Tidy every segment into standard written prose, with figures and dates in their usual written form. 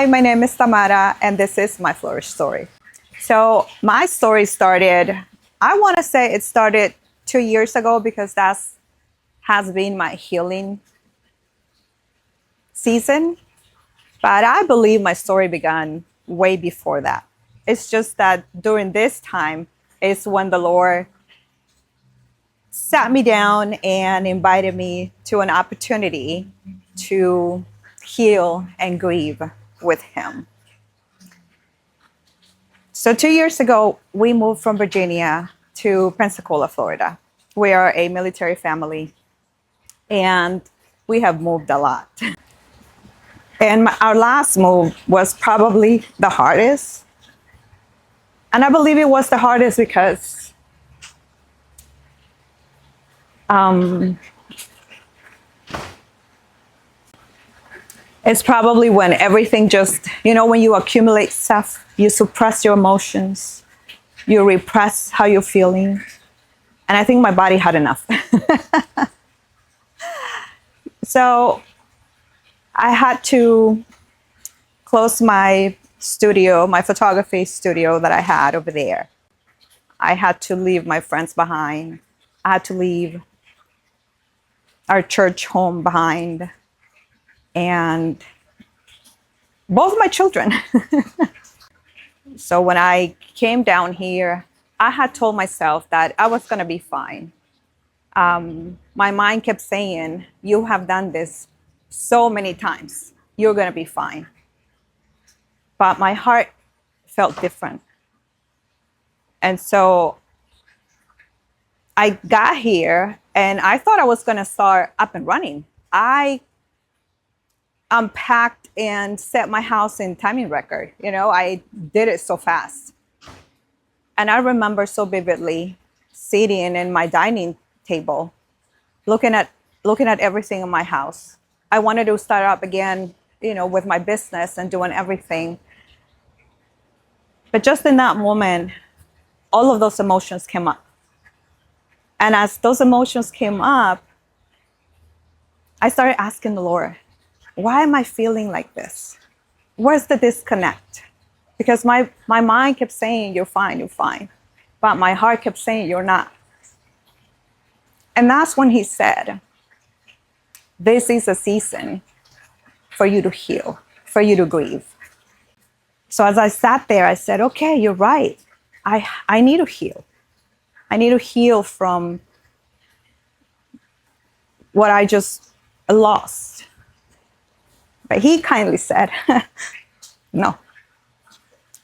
Hi, my name is Tamara, and this is my Flourish story. So my story started, I want to say it started 2 years ago because that's has been my healing season. But I believe my story began way before that. It's just that during this time is when the Lord sat me down and invited me to an opportunity to heal and grieve with Him. So 2 years ago, we moved from Virginia to Pensacola, Florida. We are a military family, and we have moved a lot. And our last move was probably the hardest. And I believe it was the hardest because it's probably when everything just, when you accumulate stuff, you suppress your emotions, you repress how you're feeling. And I think my body had enough. So I had to close my studio, my photography studio that I had over there. I had to leave my friends behind. I had to leave our church home behind. And both my children. So when I came down here, I had told myself that I was going to be fine. My mind kept saying, you have done this so many times. You're going to be fine. But my heart felt different. And so I got here and I thought I was going to start up and running. I unpacked and set my house in timing record. I did it so fast. And I remember so vividly sitting in my dining table, looking at everything in my house. I wanted to start up again, with my business and doing everything. But just in that moment, all of those emotions came up. And as those emotions came up, I started asking the Lord, why am I feeling like this? Where's the disconnect? Because my mind kept saying, you're fine, you're fine. But my heart kept saying, you're not. And that's when He said, this is a season for you to heal, for you to grieve. So as I sat there, I said, okay, you're right. I need to heal. I need to heal from what I just lost. But He kindly said, no,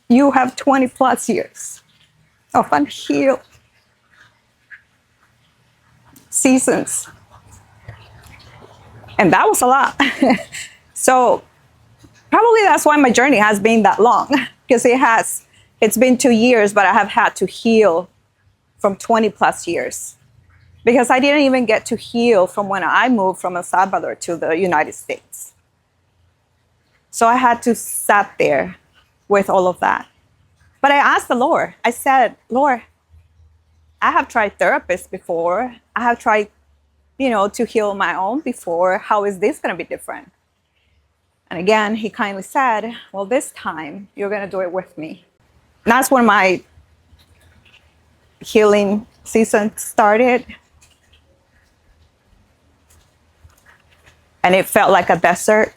you have 20 plus years of unhealed seasons. And that was a lot. So probably that's why my journey has been that long, because it's been 2 years, but I have had to heal from 20 plus years. Because I didn't even get to heal from when I moved from El Salvador to the United States. So I had to sit there with all of that. But I asked the Lord, I said, Lord, I have tried therapists before. I have tried, to heal my own before. How is this going to be different? And again, He kindly said, well, this time you're going to do it with me. And that's when my healing season started. And it felt like a desert.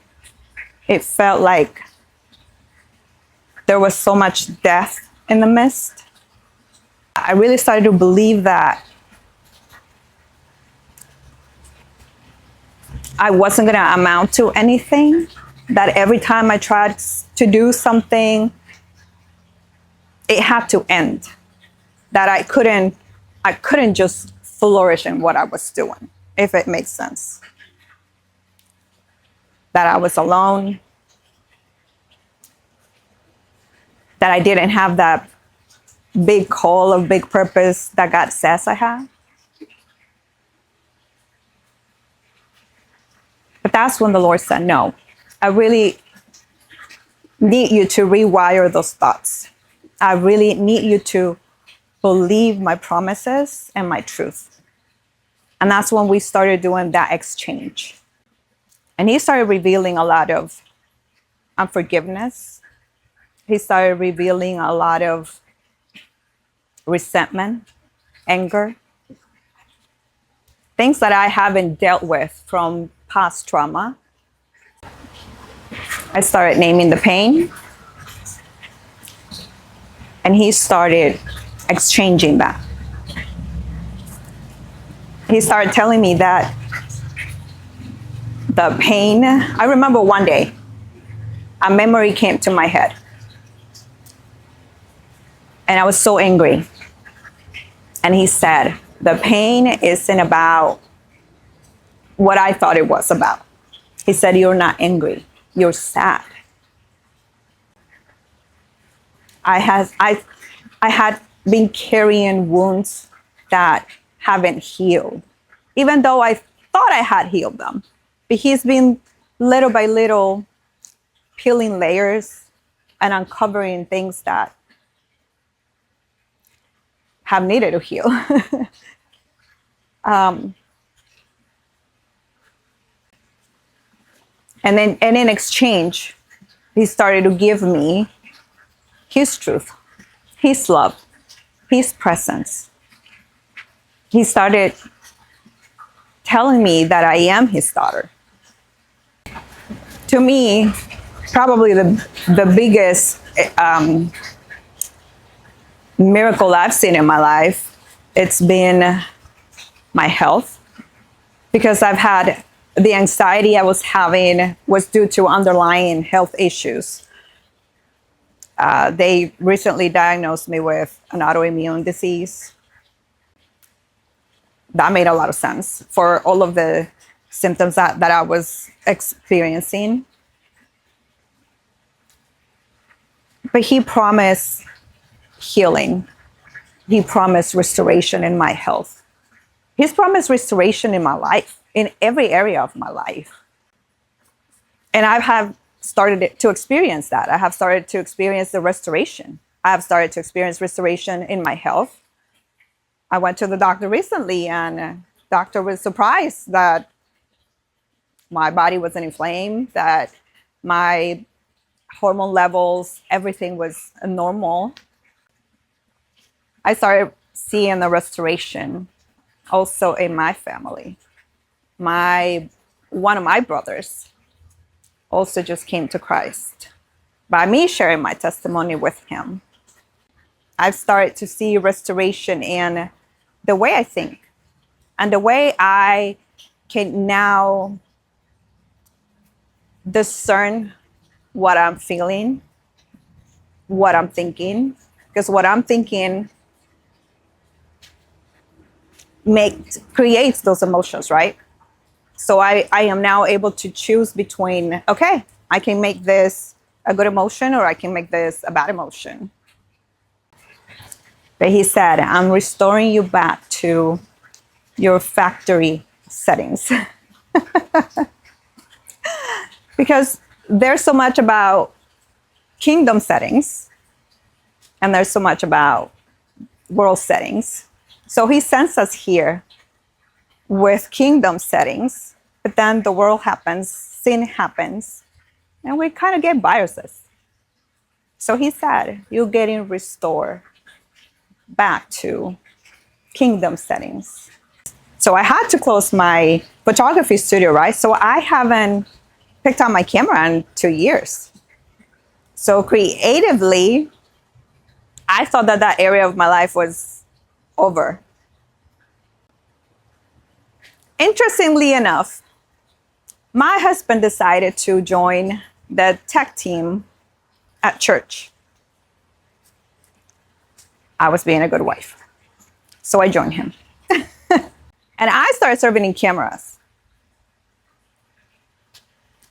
It felt like there was so much death in the midst. I really started to believe that I wasn't going to amount to anything, that every time I tried to do something, it had to end, that I couldn't just flourish in what I was doing, if it makes sense. That I was alone, that I didn't have that big call or big purpose that God says I have. But that's when the Lord said, no, I really need you to rewire those thoughts. I really need you to believe my promises and my truth. And that's when we started doing that exchange. And He started revealing a lot of unforgiveness. He started revealing a lot of resentment, anger, things that I haven't dealt with from past trauma. I started naming the pain, and he started exchanging that. He started telling me that the pain, I remember one day, a memory came to my head. And I was so angry. And he said, the pain isn't about what I thought it was about. He said, you're not angry, you're sad. I had been carrying wounds that haven't healed, even though I thought I had healed them. But he's been little by little peeling layers and uncovering things that have needed to heal. And in exchange, he started to give me his truth, his love, his presence. He started telling me that I am his daughter. To me, probably the biggest miracle I've seen in my life, it's been my health, because I've had the anxiety I was having was due to underlying health issues. They recently diagnosed me with an autoimmune disease. That made a lot of sense for all of the symptoms that I was experiencing. But he promised healing. He promised restoration in my health. He's promised restoration in my life, in every area of my life. And I have started to experience that. I have started to experience the restoration. I have started to experience restoration in my health. I went to the doctor recently, and the doctor was surprised that my body wasn't inflamed, that my hormone levels, everything was normal. I started seeing the restoration also in my family. One of my brothers also just came to Christ by me sharing my testimony with him. I've started to see restoration in the way I think and the way I can now discern what I'm feeling, what I'm thinking, because what I'm thinking creates those emotions, right? So I am now able to choose between, okay, I can make this a good emotion or I can make this a bad emotion. But he said, I'm restoring you back to your factory settings. Because there's so much about kingdom settings and there's so much about world settings. So he sends us here with kingdom settings, but then the world happens, sin happens, and we kind of get viruses. So he said, you're getting restored back to kingdom settings. So I had to close my photography studio, right? So I haven't picked up my camera in 2 years. So creatively, I thought that area of my life was over. Interestingly enough, my husband decided to join the tech team at church. I was being a good wife. So I joined him. And I started serving in cameras.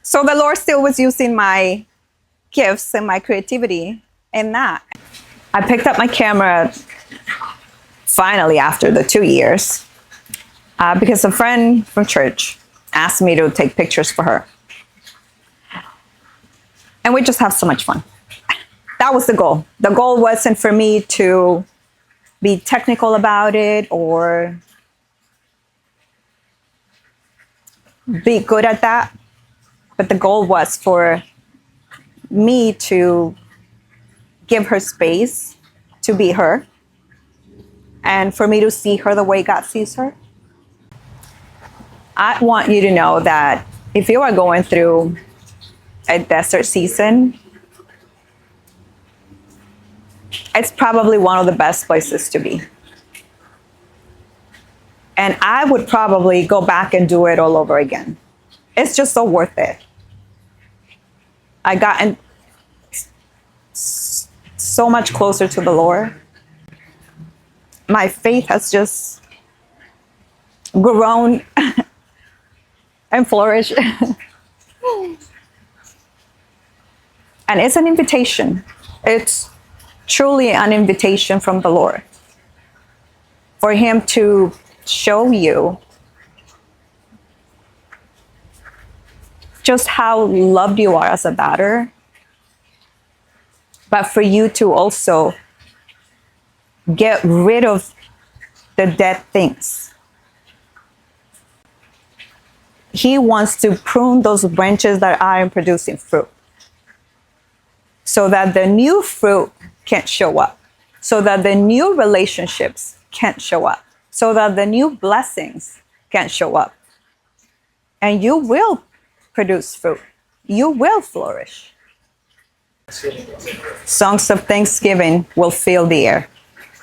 So the Lord still was using my gifts and my creativity in that. I picked up my camera finally after the 2 years because a friend from church asked me to take pictures for her. And we just have so much fun. That was the goal. The goal wasn't for me to be technical about it or be good at that. But the goal was for me to give her space to be her and for me to see her the way God sees her. I want you to know that if you are going through a desert season, it's probably one of the best places to be. And I would probably go back and do it all over again. It's just so worth it. I gotten so much closer to the Lord. My faith has just grown and flourished. And it's an invitation. It's truly an invitation from the Lord for him to show you just how loved you are as a daughter, but for you to also get rid of the dead things. He wants to prune those branches that aren't producing fruit so that the new fruit can show up, so that the new relationships can show up, so that the new blessings can show up. And you will produce fruit. You will flourish. Songs of thanksgiving will fill the air.